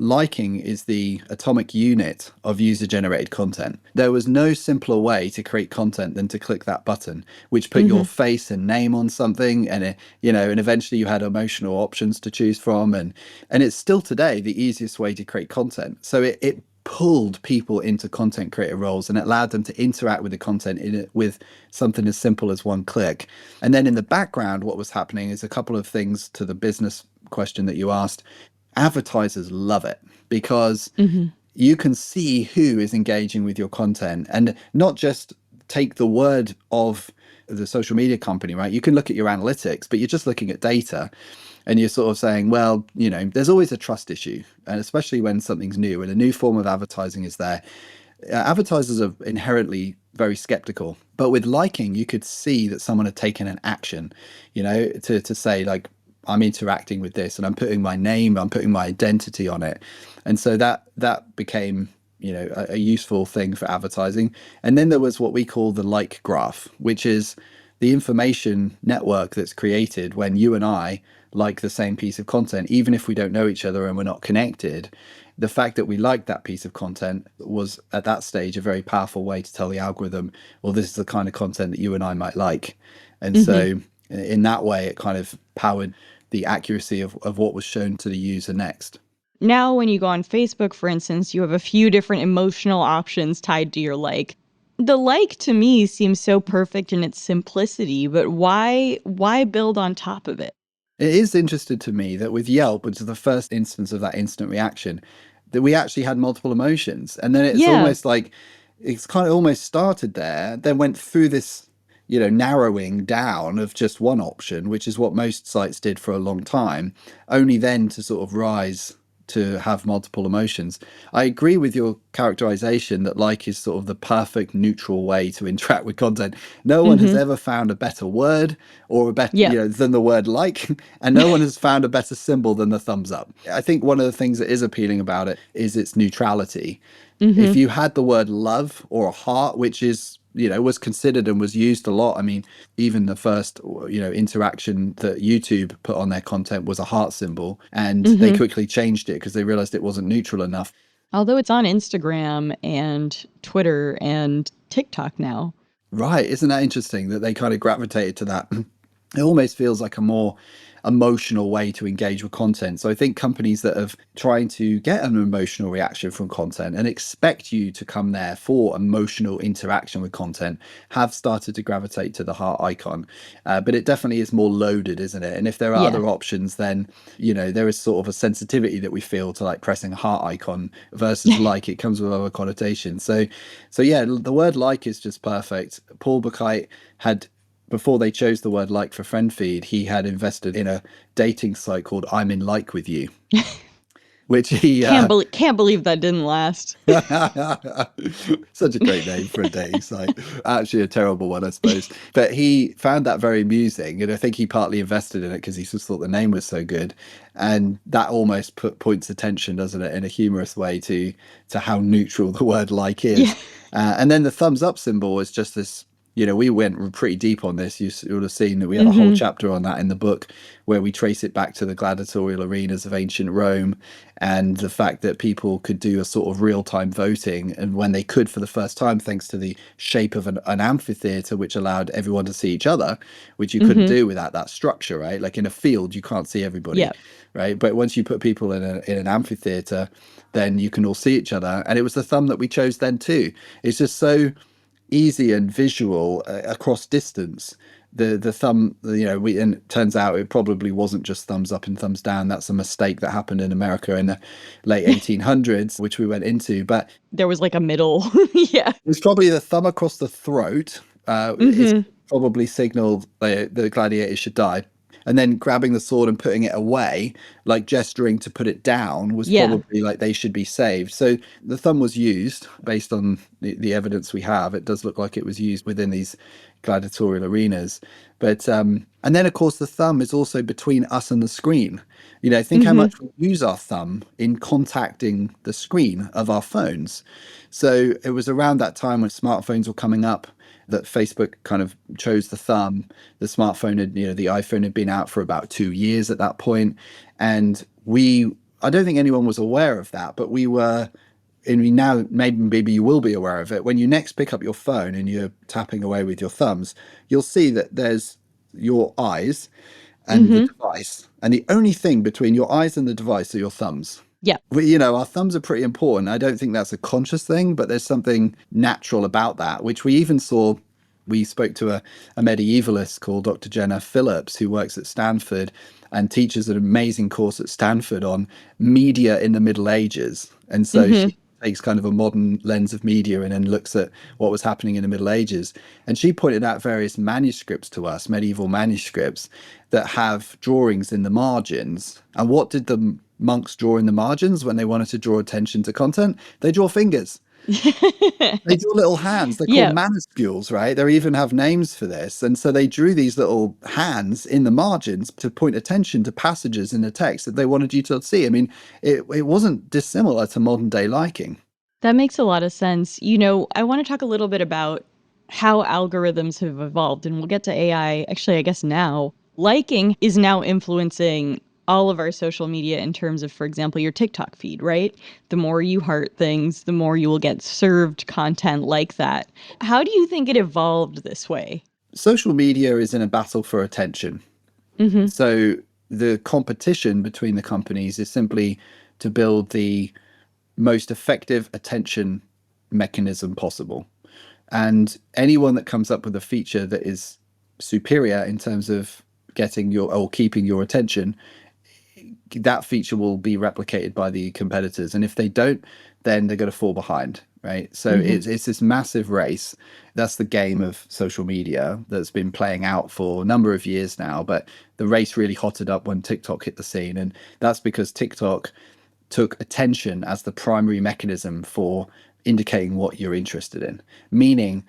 liking is the atomic unit of user-generated content. There was no simpler way to create content than to click that button, which put your face and name on something, and and eventually you had emotional options to choose from, and it's still today the easiest way to create content. So it pulled people into content creator roles and it allowed them to interact with the content in it with something as simple as one click. And then in the background, what was happening is a couple of things to the business question that you asked. Advertisers love it because you can see who is engaging with your content, and not just take the word of the social media company, right? You can look at your analytics, but you're just looking at data and you're sort of saying, well, there's always a trust issue, and especially when something's new and a new form of advertising is there. Advertisers are inherently very skeptical, but with liking, you could see that someone had taken an action, to say, like, I'm interacting with this and I'm putting my name, I'm putting my identity on it. And so that became, a useful thing for advertising. And then there was what we call the like graph, which is the information network that's created when you and I like the same piece of content, even if we don't know each other and we're not connected. The fact that we liked that piece of content was at that stage a very powerful way to tell the algorithm, well, this is the kind of content that you and I might like. And so in that way, it kind of powered the accuracy of what was shown to the user next. Now, when you go on Facebook, for instance, you have a few different emotional options tied to your like. The like, to me, seems so perfect in its simplicity, but why build on top of it? It is interesting to me that with Yelp, which is the first instance of that instant reaction, that we actually had multiple emotions. And then it's almost like, it's kind of almost started there, then went through this narrowing down of just one option, which is what most sites did for a long time, only then to sort of rise to have multiple emotions. I agree with your characterization that like is sort of the perfect neutral way to interact with content. No one has ever found a better word or a better, than the word like, and no one has found a better symbol than the thumbs up. I think one of the things that is appealing about it is its neutrality. If you had the word love or a heart, which is was considered and was used a lot. I mean, even the first, interaction that YouTube put on their content was a heart symbol, and they quickly changed it because they realized it wasn't neutral enough. Although it's on Instagram and Twitter and TikTok now. Right. Isn't that interesting that they kind of gravitated to that? it almost feels like a more emotional way to engage with content. So I think companies that have trying to get an emotional reaction from content and expect you to come there for emotional interaction with content have started to gravitate to the heart icon. But it definitely is more loaded, isn't it? And if there are other options, then, you know, there is sort of a sensitivity that we feel to like pressing a heart icon versus like. It comes with other connotations. So yeah, the word like is just perfect. Paul Buchheit had, before they chose the word like for friend feed, he had invested in a dating site called I'm in Like with You, which he can't believe that didn't last. Such a great name for a dating site. Actually, a terrible one, I suppose. But he found that very amusing, and I think he partly invested in it because he just thought the name was so good, and that almost points attention, doesn't it, in a humorous way to how neutral the word like is. Yeah. And then the thumbs up symbol is just this. You know, we went pretty deep on this. You would have seen that we have a whole chapter on that in the book where we trace it back to the gladiatorial arenas of ancient Rome and the fact that people could do a sort of real-time voting. And when they could for the first time, thanks to the shape of an amphitheater, which allowed everyone to see each other, which you couldn't do without that structure, right? Like in a field, you can't see everybody, right? But once you put people in an amphitheater, then you can all see each other. And it was the thumb that we chose then too. It's just so easy and visual across distance. The thumb, you know, and it turns out it probably wasn't just thumbs up and thumbs down. That's a mistake that happened in America in the late 1800s, which we went into. But there was like a middle. Yeah, it was probably the thumb across the throat. Is probably signaled the gladiator should die. And then grabbing the sword and putting it away, like gesturing to put it down, was probably like they should be saved. So the thumb was used based on the evidence we have. It does look like it was used within these gladiatorial arenas. But and then, of course, the thumb is also between us and the screen. You know, think how much we use our thumb in contacting the screen of our phones. So it was around that time when smartphones were coming up that Facebook kind of chose the thumb. The smartphone had, you know, the iPhone had been out for about 2 years at that point. And I don't think anyone was aware of that, but we were, and we now, maybe you will be aware of it. When you next pick up your phone and you're tapping away with your thumbs, you'll see that there's your eyes and the device. And the only thing between your eyes and the device are your thumbs. Yeah. You know, our thumbs are pretty important. I don't think that's a conscious thing, but there's something natural about that, which we even saw. We spoke to a medievalist called Dr. Jenna Phillips, who works at Stanford and teaches an amazing course at Stanford on media in the Middle Ages. And so she takes kind of a modern lens of media and then looks at what was happening in the Middle Ages. And she pointed out various manuscripts to us, medieval manuscripts, that have drawings in the margins. And what did the monks draw in the margins when they wanted to draw attention to content? They draw fingers. They draw little hands. They're called manuscules, right? They even have names for this. And so they drew these little hands in the margins to point attention to passages in the text that they wanted you to see. I mean, it wasn't dissimilar to modern day liking. That makes a lot of sense. You know, I want to talk a little bit about how algorithms have evolved, and we'll get to AI, actually, I guess now. Liking is now influencing all of our social media in terms of, for example, your TikTok feed, right? The more you heart things, the more you will get served content like that. How do you think it evolved this way? Social media is in a battle for attention. So the competition between the companies is simply to build the most effective attention mechanism possible. And anyone that comes up with a feature that is superior in terms of getting your or keeping your attention, that feature will be replicated by the competitors. And if they don't, then they're going to fall behind, right? So it's this massive race. That's the game of social media that's been playing out for a number of years now. But the race really hotted up when TikTok hit the scene. And that's because TikTok took attention as the primary mechanism for indicating what you're interested in. Meaning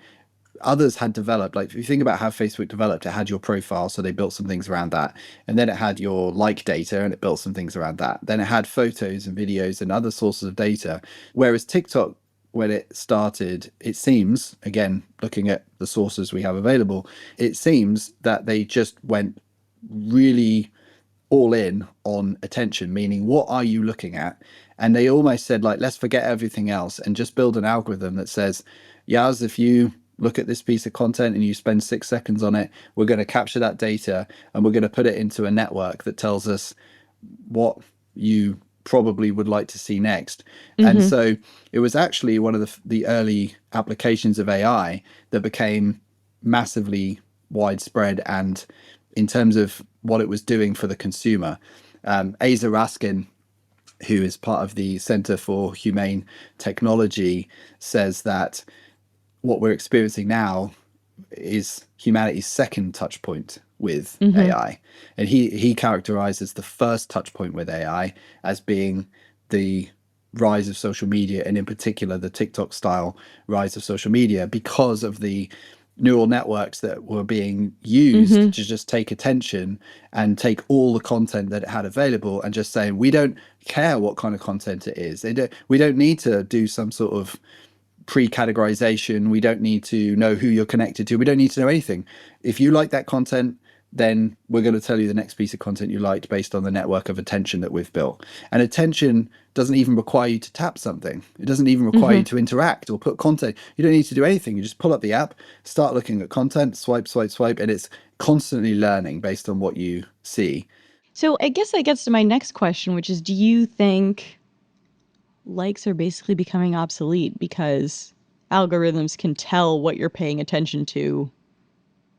others had developed, like if you think about how Facebook developed, it had your profile, so they built some things around that. And then it had your like data and it built some things around that. Then it had photos and videos and other sources of data. Whereas TikTok, when it started, it seems, again, looking at the sources we have available, it seems that they just went really all in on attention, meaning what are you looking at? And they almost said, like, let's forget everything else and just build an algorithm that says, Yaz, if you look at this piece of content and you spend 6 seconds on it, we're going to capture that data and we're going to put it into a network that tells us what you probably would like to see next. And so it was actually one of the early applications of AI that became massively widespread, and in terms of what it was doing for the consumer. Asa Raskin, who is part of the Center for Humane Technology, says that what we're experiencing now is humanity's second touch point with AI. And he characterizes the first touch point with AI as being the rise of social media, and in particular the TikTok style rise of social media, because of the neural networks that were being used to just take attention and take all the content that it had available and just saying, we don't care what kind of content it is. We don't need to do some sort of pre-categorization. We don't need to know who you're connected to. We don't need to know anything. If you like that content, then we're going to tell you the next piece of content you liked based on the network of attention that we've built. And attention doesn't even require you to tap something. It doesn't even require you to interact or put content. You don't need to do anything. You just pull up the app, start looking at content, swipe, swipe, swipe, and it's constantly learning based on what you see. So I guess that gets to my next question, which is, do you think likes are basically becoming obsolete because algorithms can tell what you're paying attention to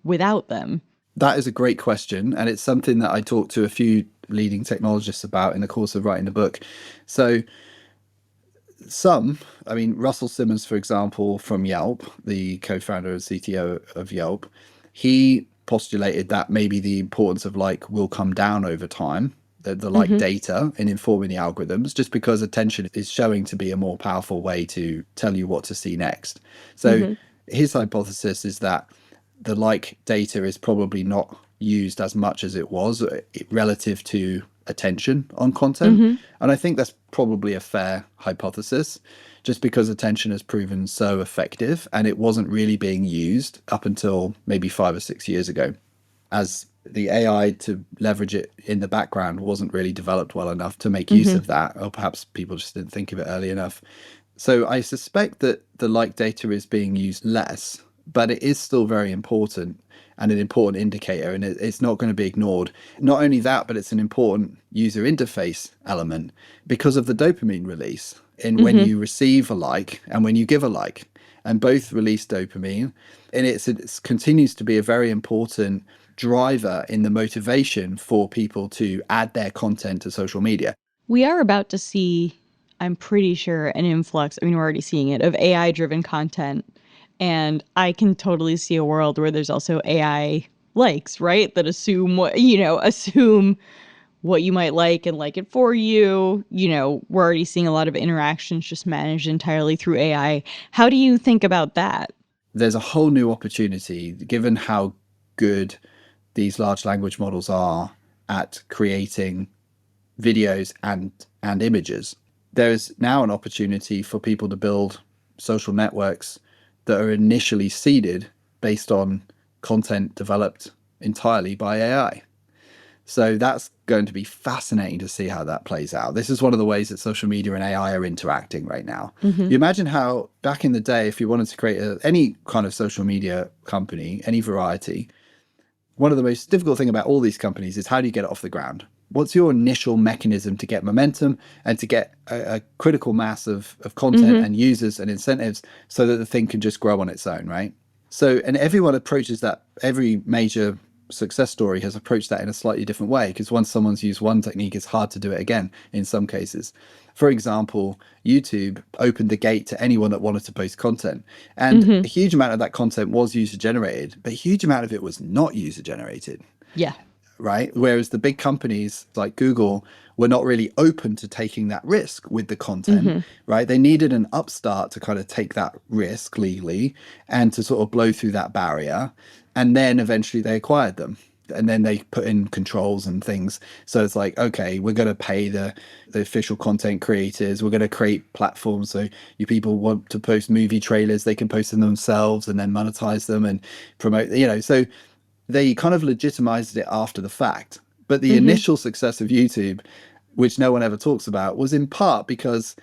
without them? That is a great question, and it's something that I talked to a few leading technologists about in the course of writing the book. So Russell Simmons, for example, from Yelp, the co-founder and CTO of Yelp, he postulated that maybe the importance of like will come down over time, the like data in informing the algorithms, just because attention is showing to be a more powerful way to tell you what to see next. So his hypothesis is that the like data is probably not used as much as it was relative to attention on content. And I think that's probably a fair hypothesis, just because attention has proven so effective and it wasn't really being used up until maybe 5 or 6 years ago, as the AI to leverage it in the background wasn't really developed well enough to make use of that, or perhaps people just didn't think of it early enough. So I suspect that the like data is being used less, but it is still very important and an important indicator, and it's not going to be ignored. Not only that, but it's an important user interface element because of the dopamine release in when you receive a like and when you give a like, and both release dopamine. And it continues to be a very important driver in the motivation for people to add their content to social media. We are about to see, I'm pretty sure, an influx, I mean, we're already seeing it, of AI-driven content. And I can totally see a world where there's also AI likes, right? That assume what you might like and like it for you. We're already seeing a lot of interactions just managed entirely through AI. How do you think about that? There's a whole new opportunity, given how good these large language models are at creating videos and images. There's now an opportunity for people to build social networks that are initially seeded based on content developed entirely by AI. So that's going to be fascinating to see how that plays out. This is one of the ways that social media and AI are interacting right now. You imagine how back in the day, if you wanted to create any kind of social media company, any variety, one of the most difficult thing about all these companies is how do you get it off the ground? What's your initial mechanism to get momentum and to get a critical mass of content and users and incentives so that the thing can just grow on its own, right? So, and everyone approaches that, every major success story has approached that in a slightly different way, because once someone's used one technique, it's hard to do it again in some cases. For example, YouTube opened the gate to anyone that wanted to post content. And a huge amount of that content was user generated, but a huge amount of it was not user generated. Yeah. Right? Whereas the big companies like Google were not really open to taking that risk with the content, right? They needed an upstart to kind of take that risk legally and to sort of blow through that barrier. And then eventually they acquired them. And then they put in controls and things. So it's like, okay, we're going to pay the official content creators. We're going to create platforms. So you people want to post movie trailers, they can post them themselves and then monetize them and promote, so they kind of legitimized it after the fact. But the initial success of YouTube, which no one ever talks about, was in part because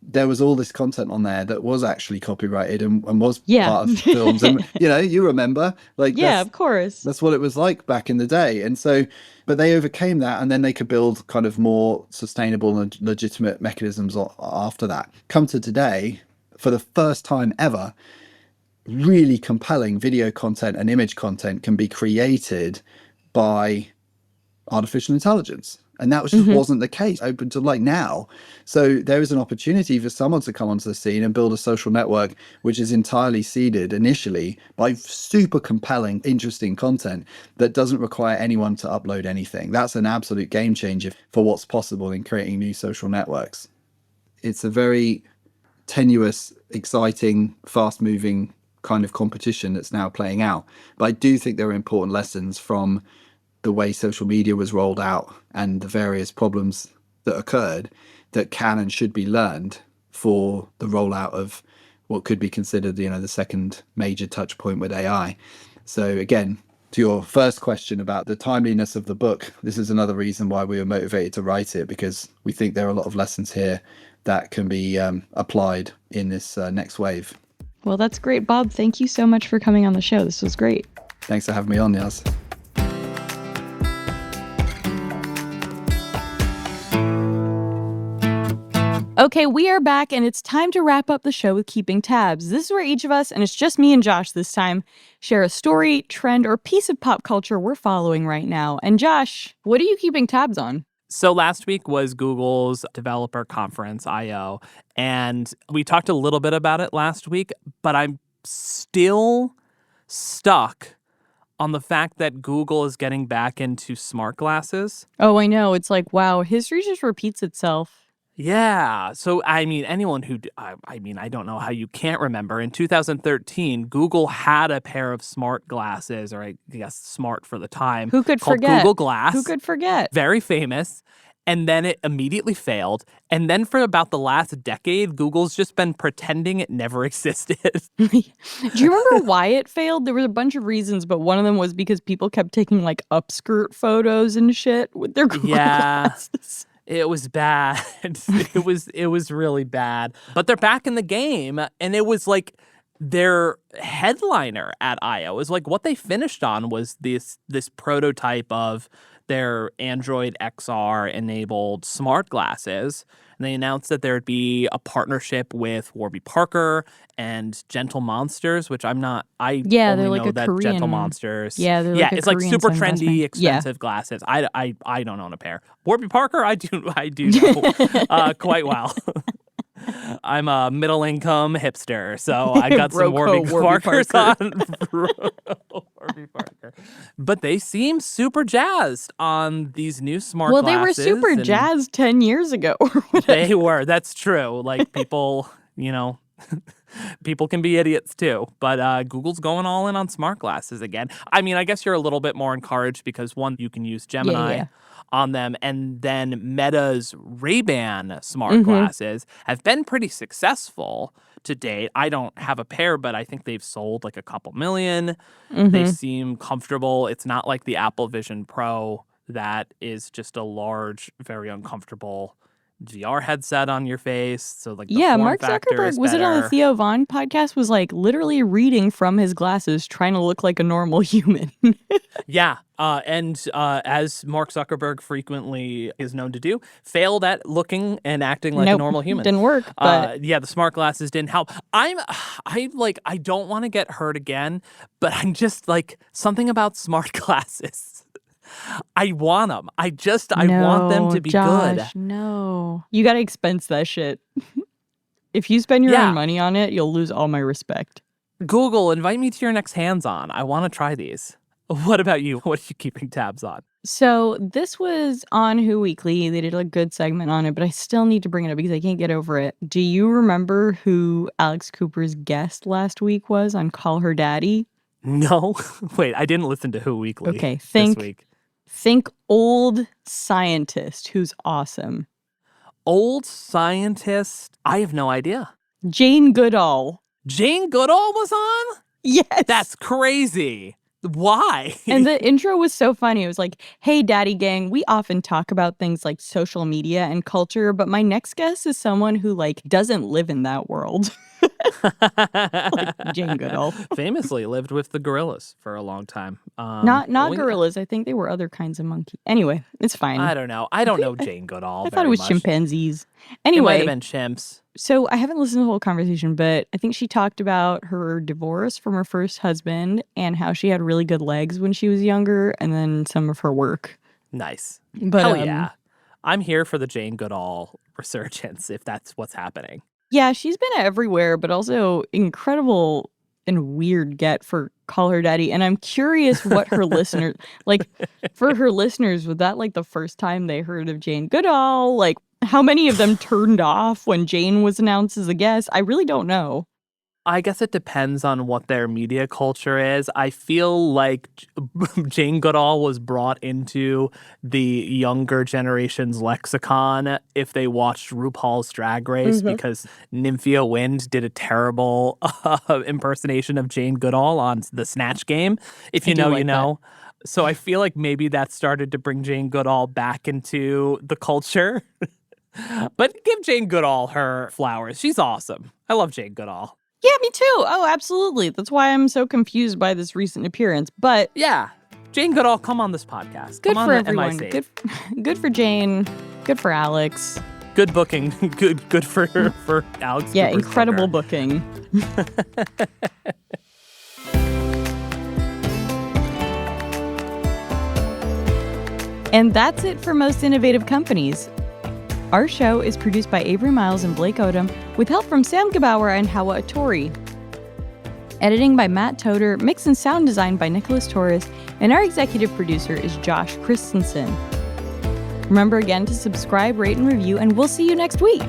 there was all this content on there that was actually copyrighted and was part of films. And, you remember, of course. That's what it was like back in the day. And so, but they overcame that, and then they could build kind of more sustainable and legitimate mechanisms after that. Come to today, for the first time ever, really compelling video content and image content can be created by artificial intelligence. And that just wasn't the case up until now. So there is an opportunity for someone to come onto the scene and build a social network which is entirely seeded initially by super compelling, interesting content that doesn't require anyone to upload anything. That's an absolute game changer for what's possible in creating new social networks. It's a very tenuous, exciting, fast-moving kind of competition that's now playing out. But I do think there are important lessons from the way social media was rolled out and the various problems that occurred that can and should be learned for the rollout of what could be considered, the second major touch point with AI. So again, to your first question about the timeliness of the book, this is another reason why we were motivated to write it, because we think there are a lot of lessons here that can be applied in this next wave. Well, that's great, Bob. Thank you so much for coming on the show. This was great. Thanks for having me on, Yas. Okay, we are back, and it's time to wrap up the show with Keeping Tabs. This is where each of us, and it's just me and Josh this time, share a story, trend, or piece of pop culture we're following right now. And Josh, what are you keeping tabs on? So last week was Google's developer conference, I/O, and we talked a little bit about it last week, but I'm still stuck on the fact that Google is getting back into smart glasses. Oh, I know. It's like, wow, history just repeats itself. Yeah. So, anyone who, I don't know how you can't remember. In 2013, Google had a pair of smart glasses, or I guess smart for the time. Who could called forget? Google Glass. Who could forget? Very famous. And then it immediately failed. And then for about the last decade, Google's just been pretending it never existed. Do you remember why it failed? There was a bunch of reasons, but one of them was because people kept taking upskirt photos and shit with their Google glasses. It was bad. It was really bad. But they're back in the game, and it was like their headliner at I/O. It was like what they finished on was this prototype of their Android XR enabled smart glasses. And they announced that there would be a partnership with Warby Parker and Gentle Monsters, which I'm not. I only know that Korean. Gentle Monsters. Yeah, they're it's like super trendy, expensive glasses. I don't own a pair. Warby Parker, I do know quite well. I'm a middle income hipster, so I got some Warby Parkers on. Warby Parker. But they seem super jazzed on these new smart glasses. Well, they were super jazzed 10 years ago. They were. That's true. Like people, people can be idiots too. But Google's going all in on smart glasses again. I guess you're a little bit more encouraged because one, you can use Gemini on them, and then Meta's Ray-Ban smart glasses have been pretty successful to date. I don't have a pair, but I think they've sold like a couple million. They seem comfortable. It's not like the Apple Vision Pro that is just a large, very uncomfortable VR headset on your face. So like the form Mark factor Zuckerberg is was it on the better. Theo Von podcast, was like literally reading from his glasses trying to look like a normal human. And as Mark Zuckerberg frequently is known to do, failed at looking and acting like a normal human. Didn't work. But the smart glasses didn't help. I don't want to get hurt again, but I'm just like something about smart glasses. I want them. I want them to be Josh, good. No, you got to expense that shit. If you spend your own money on it, you'll lose all my respect. Google, invite me to your next hands-on. I want to try these. What about you? What are you keeping tabs on? So this was on Who Weekly. They did a good segment on it, but I still need to bring it up because I can't get over it. Do you remember who Alex Cooper's guest last week was on Call Her Daddy? No. Wait, I didn't listen to Who Weekly this week. Think old scientist who's awesome. Old scientist? I have no idea. Jane Goodall. Jane Goodall was on? Yes. That's crazy. Why? And the intro was so funny. It was like, hey, Daddy Gang, we often talk about things like social media and culture, but my next guest is someone who, like, doesn't live in that world. Like Jane Goodall. Famously lived with the gorillas for a long time. Not gorillas. I think they were other kinds of monkey. Anyway, it's fine. I don't know. I don't know Jane Goodall. I thought it was much. chimpanzees. Anyway. It might have been chimps. So I haven't listened to the whole conversation, but I think she talked about her divorce from her first husband and how she had really good legs when she was younger, and then some of her work. Nice. But, hell yeah. I'm here for the Jane Goodall resurgence, if that's what's happening. Yeah, she's been everywhere, but also incredible and weird get for Call Her Daddy. And I'm curious what her listeners, like, for her listeners, was that like the first time they heard of Jane Goodall? Like, how many of them turned off when Jane was announced as a guest? I really don't know. I guess it depends on what their media culture is. I feel like Jane Goodall was brought into the younger generation's lexicon if they watched RuPaul's Drag Race, because Nymphia Wind did a terrible impersonation of Jane Goodall on the Snatch Game. If you know, you know. So I feel like maybe that started to bring Jane Goodall back into the culture. But give Jane Goodall her flowers. She's awesome. I love Jane Goodall. Yeah, me too. Oh, absolutely. That's why I'm so confused by this recent appearance. But yeah, Jane Goodall, come on this podcast. Good come for on everyone. Good for Jane. Good for Alex. Good booking. Good for Alex. Yeah, Cooper's incredible booker. booking. And that's it for Most Innovative Companies. Our show is produced by Avery Miles and Blake Odom, with help from Sam Gebauer and Hawa Atori. Editing by Matt Toder, mix and sound design by Nicholas Torres, and our executive producer is Josh Christensen. Remember again to subscribe, rate, and review, and we'll see you next week.